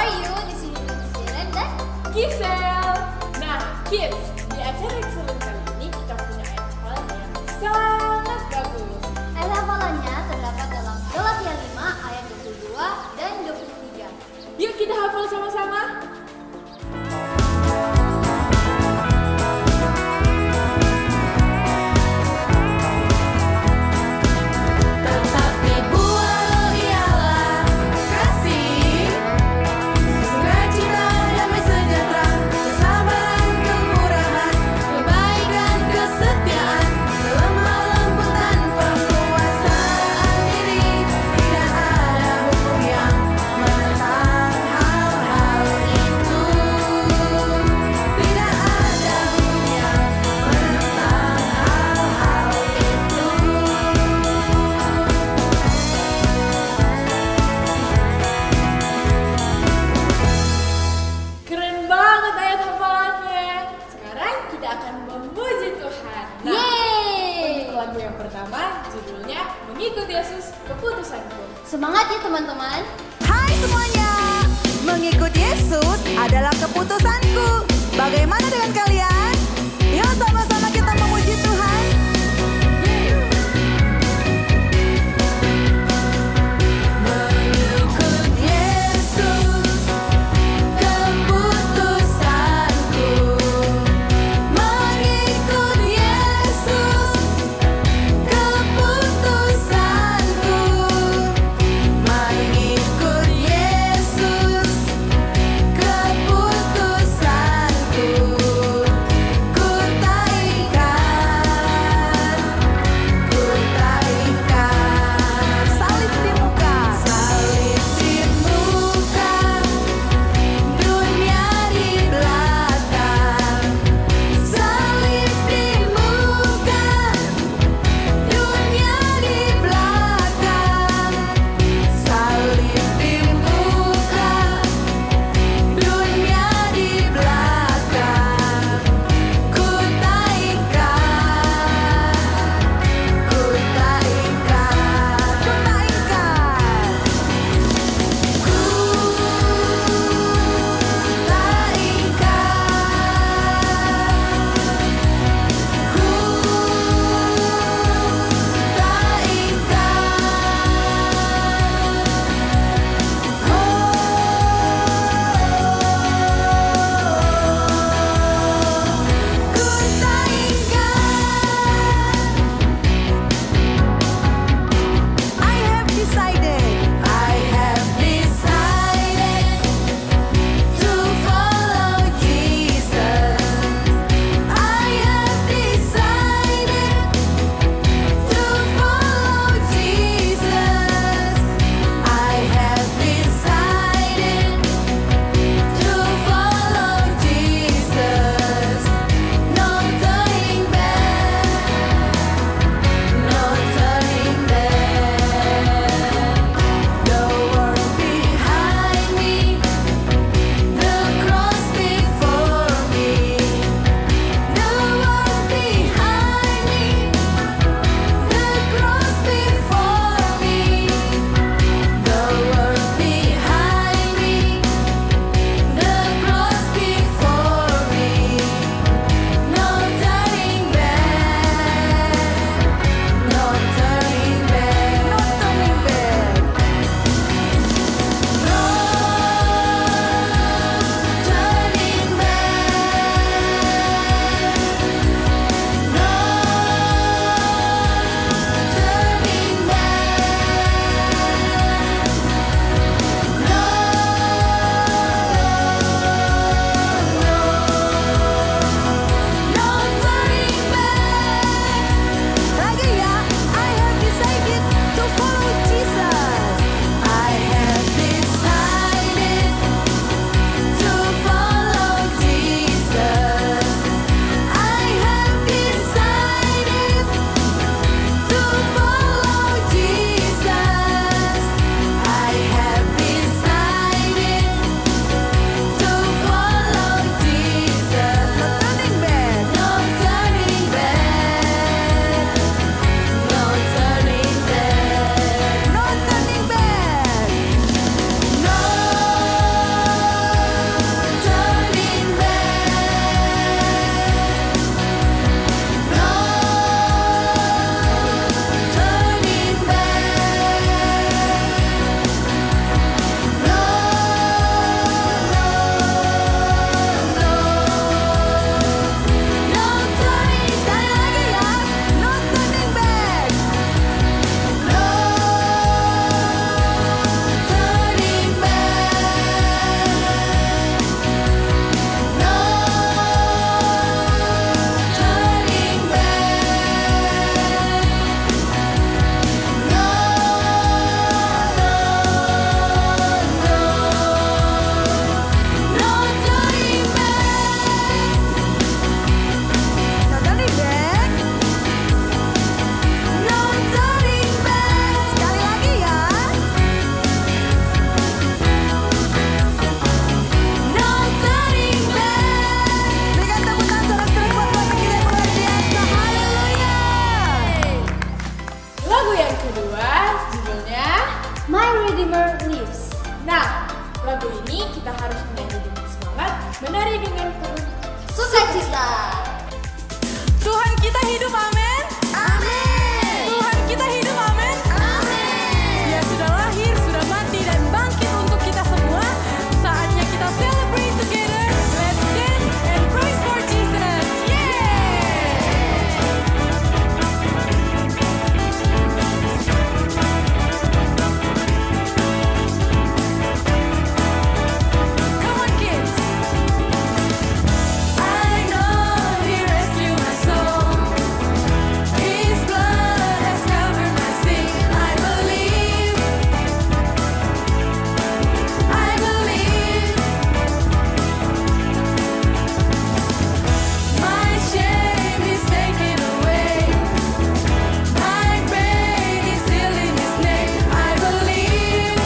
are you? Di sini Siren dan Gisel. Nah, kids, di acara Excellent kali ini kita punya ayat hafalan yang sangat bagus. ayat hafalannya terdapat dalam Galatia 5 ayat 22 dan 23. Yuk kita hafal sama-sama. Lagu yang pertama judulnya Mengikut Yesus Keputusanku. Semangat ya teman-teman. Hai semuanya, mengikut Yesus adalah keputusanku. Bagaimana dengan kalian? Yuk sama-sama kita memuji Tuhan. Mengikut Yesus keputusanku. Mengikut Yesus keputusanku. Mengikut Yesus keputusanku. Ku tak Redeemer Lives. Nah, lagu ini kita harus menyanyi dengan semangat, menari dengan penuh Sukacita. Tuhan kita hidup, amin. Amin. Tuhan kita hidup, amin. Amin. Dia sudah lahir, sudah mati dan bangkit untuk kita semua. Saatnya kita celebrate together. Let's dance and praise for Jesus. Come on, kids. I know He rescued my soul. His blood has covered my sin. I believe. My shame is taken away. My pain is still in His name. I believe.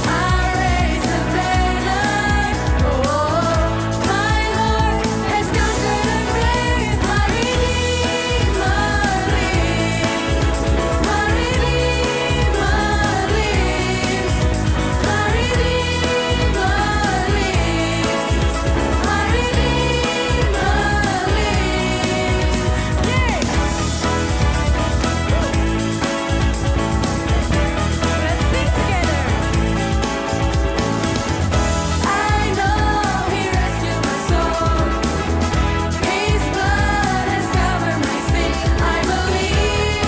I raise a banner. Oh, my Lord has conquered the grave. My Redeemer lives. My Redeemer lives. My Redeemer lives. My Redeemer lives. Yay! Let's sing together. I know He rescued my soul. His blood has covered my sin. I believe.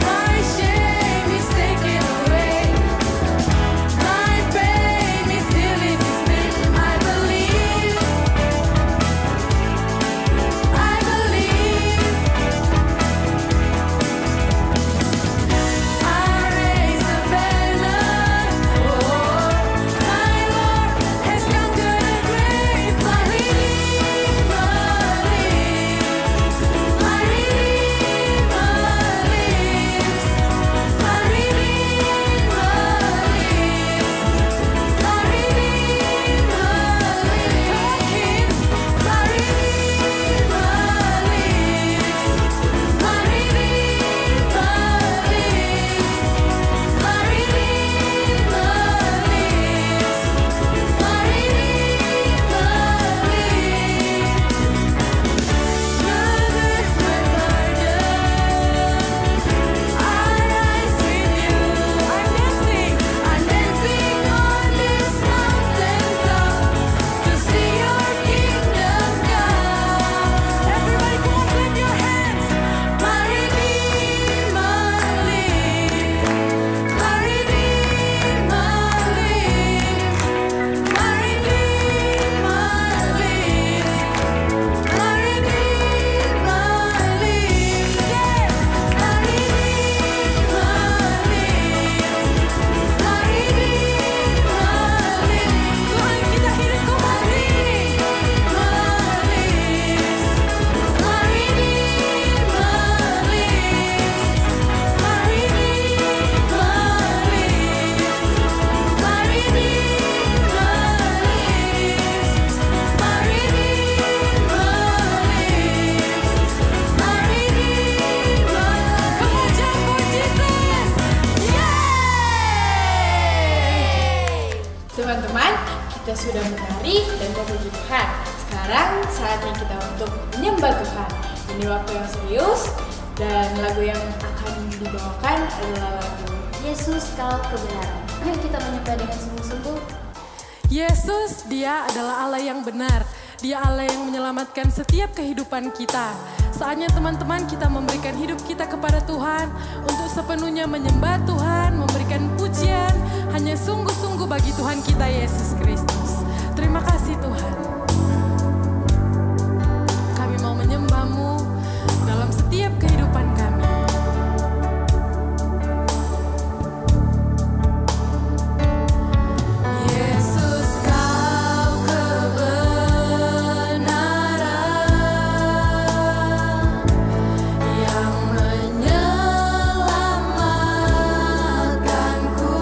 My shame is taken away. My pain is still in His name. I believe. I raise a banner. Oh, my Lord has conquered the grave. My Redeemer lives. My Redeemer lives. My Redeemer lives. My Redeemer lives. My Redeemer lives. My Redeemer lives. My Redeemer lives. My Redeemer lives. You're my burden. I rise with you. I'm dancing on this mountaintop to see your kingdom come. Everybody, come on, clap your hands. My Redeemer lives. My Redeemer lives. My Redeemer lives. My Redeemer lives. Yeah. My Redeemer lives. My Redeemer lives. Tuhan kita hidup, come on, sing. My Redeemer lives. My Redeemer lives. My Redeemer lives. My Redeemer lives. My Redeemer lives. Come on, jump for Jesus. Yay! Teman-teman, kita sudah menari dan memuji Tuhan. Sekarang saatnya kita untuk menyembah Tuhan. Ini waktu yang serius dan lagu yang akan dibawakan adalah lagu Yesus kau kebenaran. Ayo kita menyembah dengan sungguh-sungguh. Yesus, Dia adalah Allah yang benar. Dia Allah yang menyelamatkan setiap kehidupan kita. Saatnya teman-teman kita memberikan hidup kita kepada Tuhan untuk sepenuhnya menyembah Tuhan, memberikan pujian hanya sungguh-sungguh bagi Tuhan kita Yesus Kristus. Terima kasih Tuhan. Kami mau menyembah-Mu dalam setiap kehidupan kami. Yesus kau kebenaran yang menyelamatkanku.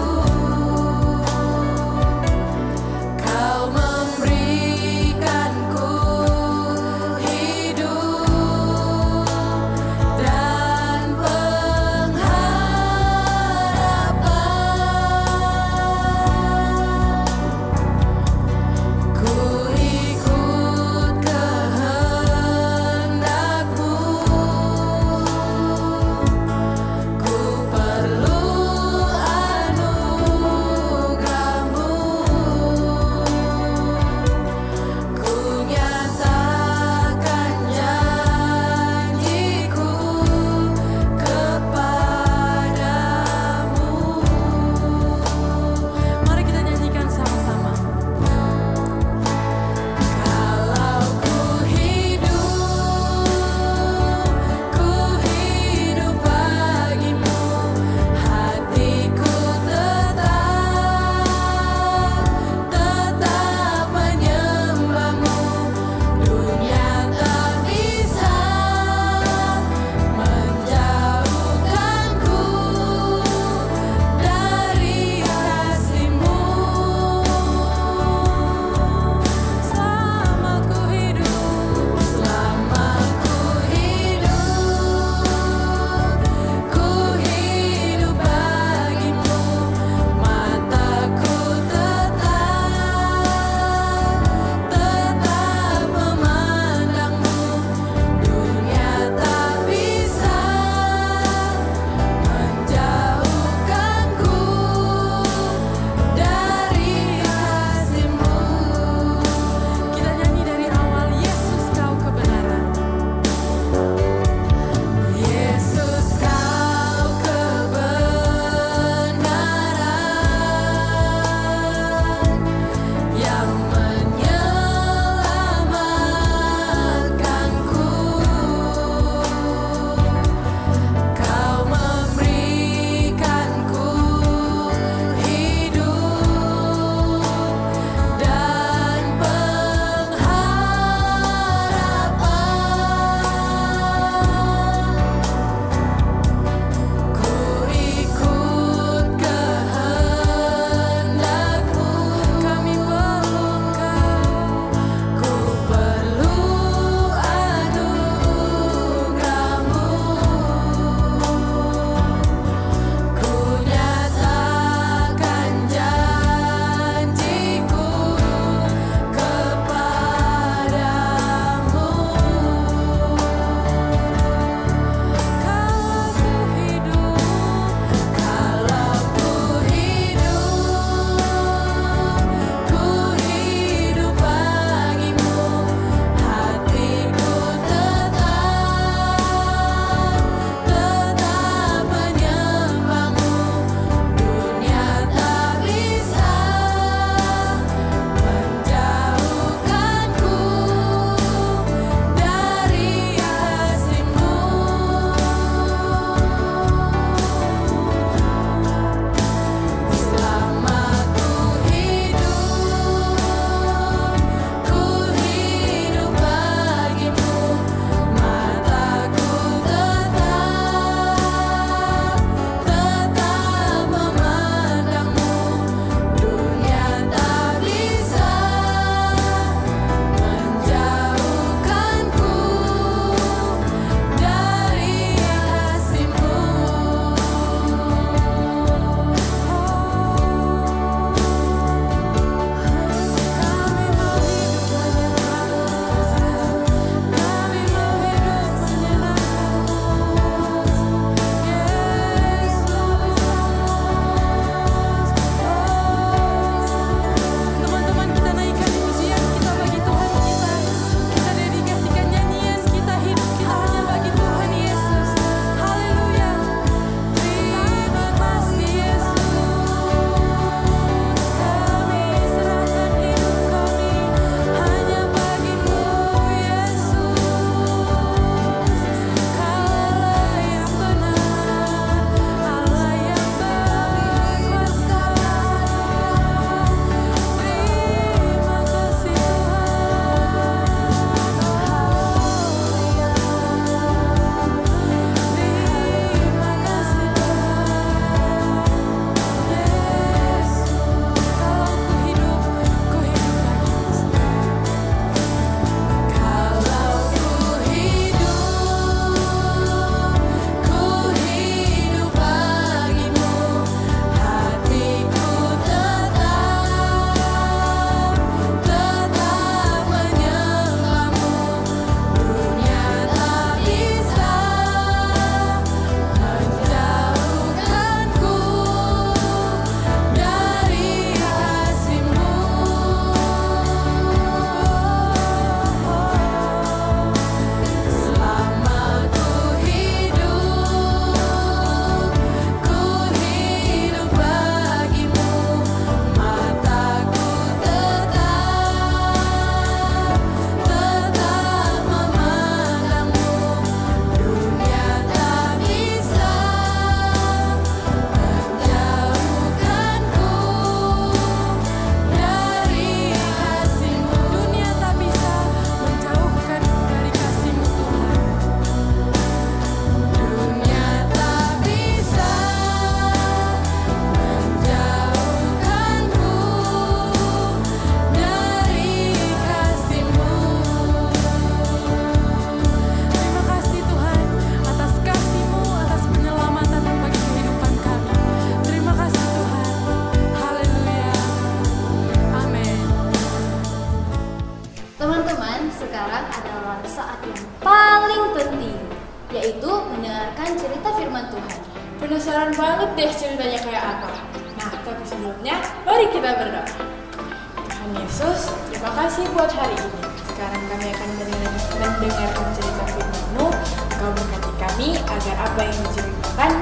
sekarang adalah saat yang paling penting, yaitu mendengarkan cerita firman Tuhan. Penasaran banget deh ceritanya kayak apa. Nah, tapi sebelumnya mari kita berdoa. Tuhan Yesus, terima kasih buat hari ini. Sekarang kami akan mendengarkan cerita firman-Mu. Engkau berkati kami agar apa yang diceritakan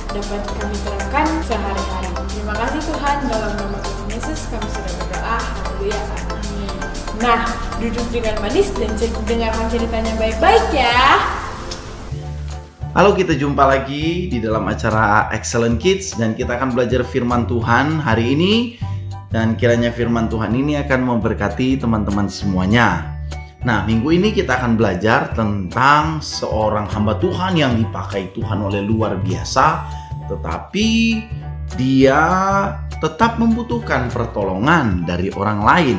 dapat kami terapkan sehari-hari. Terima kasih Tuhan, dalam nama Tuhan Yesus kami sudah berdoa. Haleluya. Amin. Nah, duduk dengan manis dan dengarkan ceritanya baik-baik ya. Halo, kita jumpa lagi di dalam acara Excellent Kids dan kita akan belajar firman Tuhan hari ini. Dan kiranya firman Tuhan ini akan memberkati teman-teman semuanya. Nah, minggu ini kita akan belajar tentang seorang hamba Tuhan yang dipakai Tuhan oleh luar biasa, tetapi dia tetap membutuhkan pertolongan dari orang lain.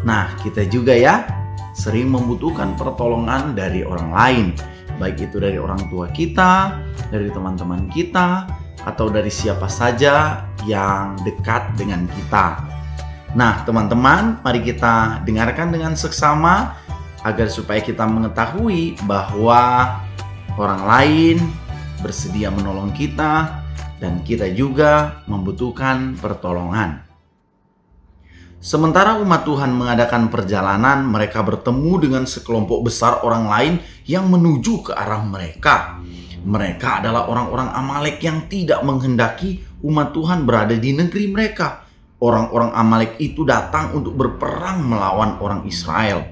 Nah, kita juga ya sering membutuhkan pertolongan dari orang lain, baik itu dari orang tua kita, dari teman-teman kita, atau dari siapa saja yang dekat dengan kita. Nah, teman-teman, mari kita dengarkan dengan seksama agar supaya kita mengetahui bahwa orang lain bersedia menolong kita dan kita juga membutuhkan pertolongan. Sementara umat Tuhan mengadakan perjalanan, mereka bertemu dengan sekelompok besar orang lain yang menuju ke arah mereka. Mereka adalah orang-orang Amalek yang tidak menghendaki umat Tuhan berada di negeri mereka. Orang-orang Amalek itu datang untuk berperang melawan orang Israel.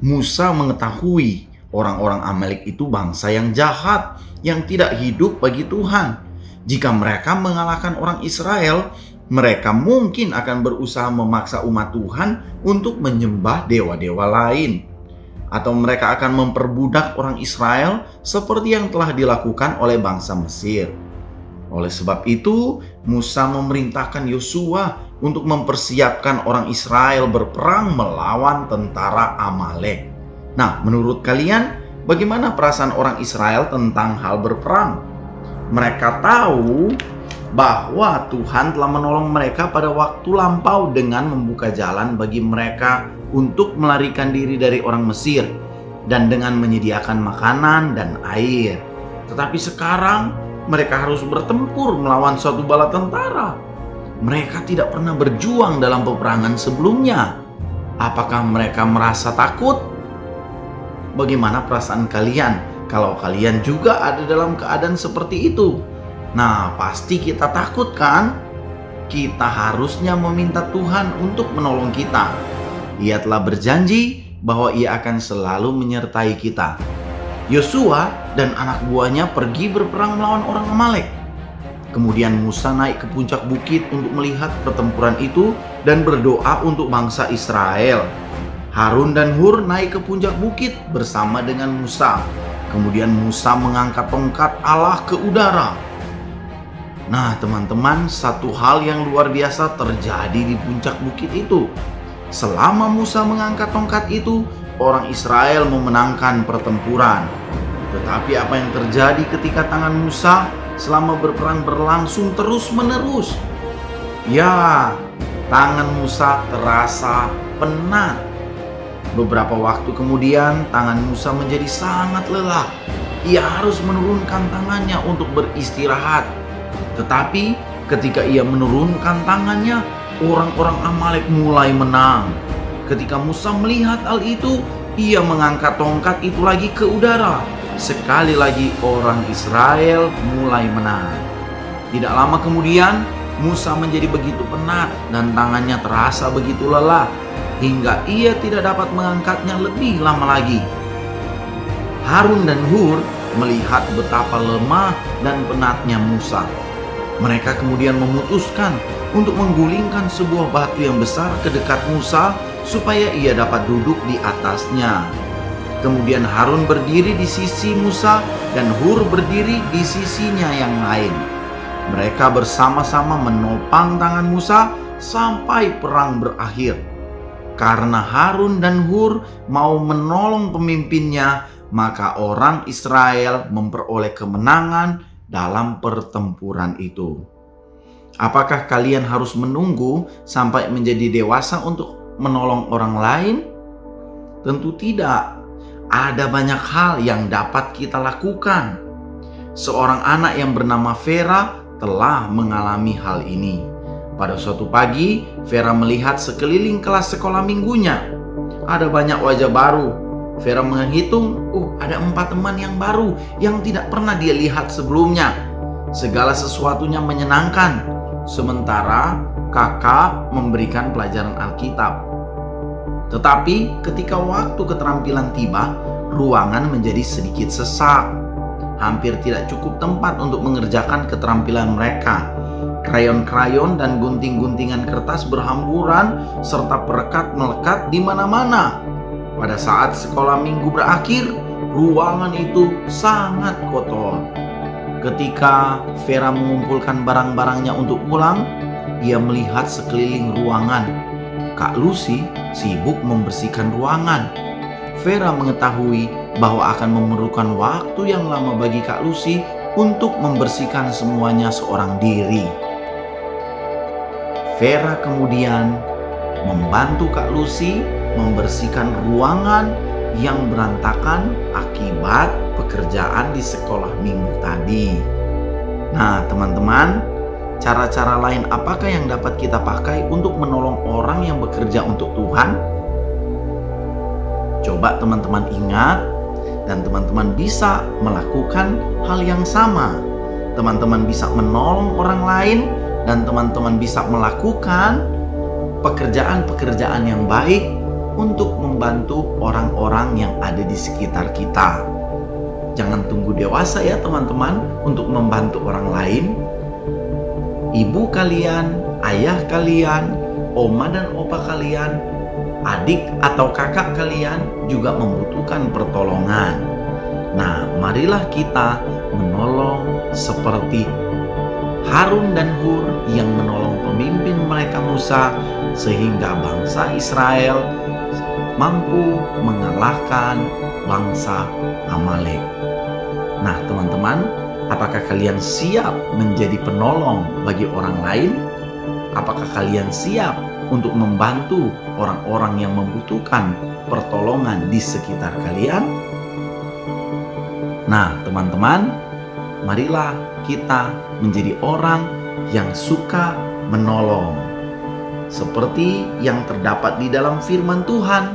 Musa mengetahui orang-orang Amalek itu bangsa yang jahat, yang tidak hidup bagi Tuhan. Jika mereka mengalahkan orang Israel, mereka mungkin akan berusaha memaksa umat Tuhan untuk menyembah dewa-dewa lain. Atau mereka akan memperbudak orang Israel seperti yang telah dilakukan oleh bangsa Mesir. Oleh sebab itu, Musa memerintahkan Yosua untuk mempersiapkan orang Israel berperang melawan tentara Amalek. Nah, menurut kalian, bagaimana perasaan orang Israel tentang hal berperang? Mereka tahu bahwa Tuhan telah menolong mereka pada waktu lampau dengan membuka jalan bagi mereka untuk melarikan diri dari orang Mesir dan dengan menyediakan makanan dan air. Tetapi sekarang mereka harus bertempur melawan suatu bala tentara. Mereka tidak pernah berjuang dalam peperangan sebelumnya. Apakah mereka merasa takut? Bagaimana perasaan kalian kalau kalian juga ada dalam keadaan seperti itu? Nah, pasti kita takut kan? Kita harusnya meminta Tuhan untuk menolong kita. Ia telah berjanji bahwa Ia akan selalu menyertai kita. Yosua dan anak buahnya pergi berperang melawan orang Amalek. Kemudian Musa naik ke puncak bukit untuk melihat pertempuran itu dan berdoa untuk bangsa Israel. Harun dan Hur naik ke puncak bukit bersama dengan Musa. Kemudian Musa mengangkat tongkat Allah ke udara. Nah, teman-teman, satu hal yang luar biasa terjadi di puncak bukit itu. Selama Musa mengangkat tongkat itu, orang Israel memenangkan pertempuran. Tetapi apa yang terjadi ketika tangan Musa selama berperang berlangsung terus-menerus? Ya, tangan Musa terasa penat. Beberapa waktu kemudian, tangan Musa menjadi sangat lelah. Ia harus menurunkan tangannya untuk beristirahat. Tetapi ketika ia menurunkan tangannya, orang-orang Amalek mulai menang. Ketika Musa melihat hal itu, ia mengangkat tongkat itu lagi ke udara. Sekali lagi orang Israel mulai menang. Tidak lama kemudian, Musa menjadi begitu penat dan tangannya terasa begitu lelah, hingga ia tidak dapat mengangkatnya lebih lama lagi. Harun dan Hur melihat betapa lemah dan penatnya Musa. Mereka kemudian memutuskan untuk menggulingkan sebuah batu yang besar ke dekat Musa supaya ia dapat duduk di atasnya. Kemudian Harun berdiri di sisi Musa dan Hur berdiri di sisinya yang lain. Mereka bersama-sama menopang tangan Musa sampai perang berakhir. Karena Harun dan Hur mau menolong pemimpinnya, maka orang Israel memperoleh kemenangan dalam pertempuran itu. Apakah kalian harus menunggu sampai menjadi dewasa untuk menolong orang lain? Tentu tidak. Ada banyak hal yang dapat kita lakukan. Seorang anak yang bernama Vera telah mengalami hal ini. Pada suatu pagi, Vera melihat sekeliling kelas sekolah minggunya. Ada banyak wajah baru. Vera menghitung, ada 4 teman yang baru yang tidak pernah dia lihat sebelumnya. Segala sesuatunya menyenangkan. Sementara kakak memberikan pelajaran Alkitab. Tetapi ketika waktu keterampilan tiba, ruangan menjadi sedikit sesak. Hampir tidak cukup tempat untuk mengerjakan keterampilan mereka. Krayon-krayon dan gunting-guntingan kertas berhamburan serta perekat melekat di mana-mana. Pada saat sekolah minggu berakhir, ruangan itu sangat kotor. Ketika Vera mengumpulkan barang-barangnya untuk pulang, ia melihat sekeliling ruangan. Kak Lucy sibuk membersihkan ruangan. Vera mengetahui bahwa akan memerlukan waktu yang lama bagi Kak Lucy untuk membersihkan semuanya seorang diri. Vera kemudian membantu Kak Lucy membersihkan ruangan yang berantakan akibat pekerjaan di sekolah minggu tadi. Nah, teman-teman, cara-cara lain apakah yang dapat kita pakai untuk menolong orang yang bekerja untuk Tuhan? Coba teman-teman ingat, dan teman-teman bisa melakukan hal yang sama. Teman-teman bisa menolong orang lain, dan teman-teman bisa melakukan pekerjaan-pekerjaan yang baik untuk membantu orang-orang yang ada di sekitar kita. Jangan tunggu dewasa ya teman-teman untuk membantu orang lain. Ibu kalian, ayah kalian, oma dan opa kalian, adik atau kakak kalian juga membutuhkan pertolongan. Nah, marilah kita menolong seperti Harun dan Hur yang menolong pemimpin mereka Musa sehingga bangsa Israel mampu mengalahkan bangsa Amalek. Nah, teman-teman, apakah kalian siap menjadi penolong bagi orang lain? Apakah kalian siap untuk membantu orang-orang yang membutuhkan pertolongan di sekitar kalian? Nah, teman-teman, marilah kita menjadi orang yang suka menolong. Seperti yang terdapat di dalam firman Tuhan,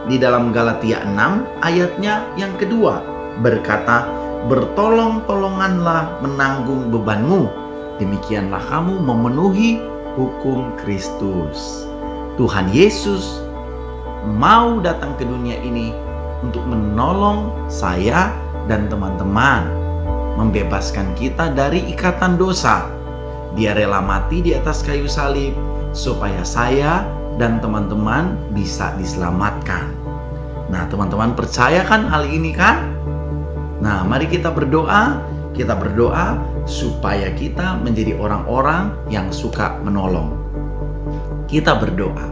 di dalam Galatia 6 ayatnya yang kedua, berkata, "Bertolong-tolonganlah menanggung bebanmu, demikianlah kamu memenuhi hukum Kristus." Tuhan Yesus mau datang ke dunia ini untuk menolong saya dan teman-teman, membebaskan kita dari ikatan dosa. Dia rela mati di atas kayu salib supaya saya dan teman-teman bisa diselamatkan. Nah, teman-teman percaya kan hal ini kan? Nah, mari kita berdoa. Kita berdoa supaya kita menjadi orang-orang yang suka menolong. Kita berdoa.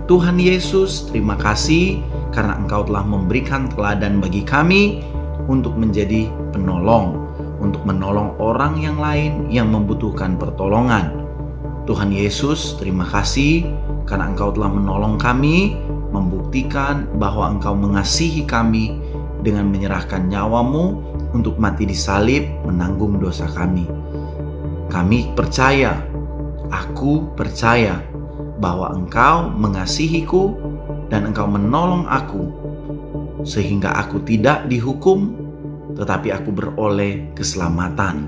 Tuhan Yesus, terima kasih karena Engkau telah memberikan teladan bagi kami untuk menjadi penolong, untuk menolong orang yang lain yang membutuhkan pertolongan. Tuhan Yesus, terima kasih karena Engkau telah menolong kami, membuktikan bahwa Engkau mengasihi kami dengan menyerahkan nyawa-Mu untuk mati di salib menanggung dosa kami. Kami percaya, aku percaya bahwa Engkau mengasihiku dan Engkau menolong aku sehingga aku tidak dihukum, tetapi aku beroleh keselamatan.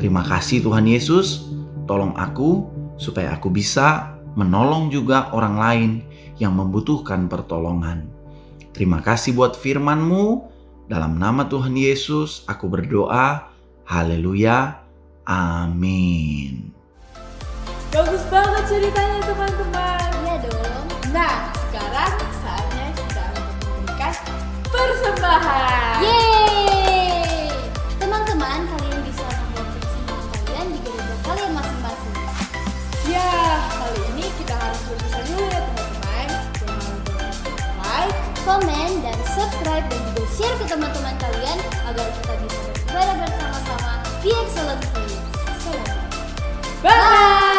Terima kasih Tuhan Yesus, tolong aku supaya aku bisa menolong juga orang lain yang membutuhkan pertolongan. Terima kasih buat firman-Mu. Dalam nama Tuhan Yesus aku berdoa. Haleluya. Amin. Bagus banget ceritanya teman-teman. Iya dong. Nah, sekarang saatnya kita memberikan persembahan. Yeay! Teman-teman, kalian bisa membuat persembahan kalian di gereja kalian masing-masing. Ya, kali ini kita harus berpisah dulu ya teman-teman. Jangan lupa like, Komen dan subscribe dan juga share ke teman-teman kalian agar kita bisa beribadah bersama-sama di Excellent Kids. Selamat. bye!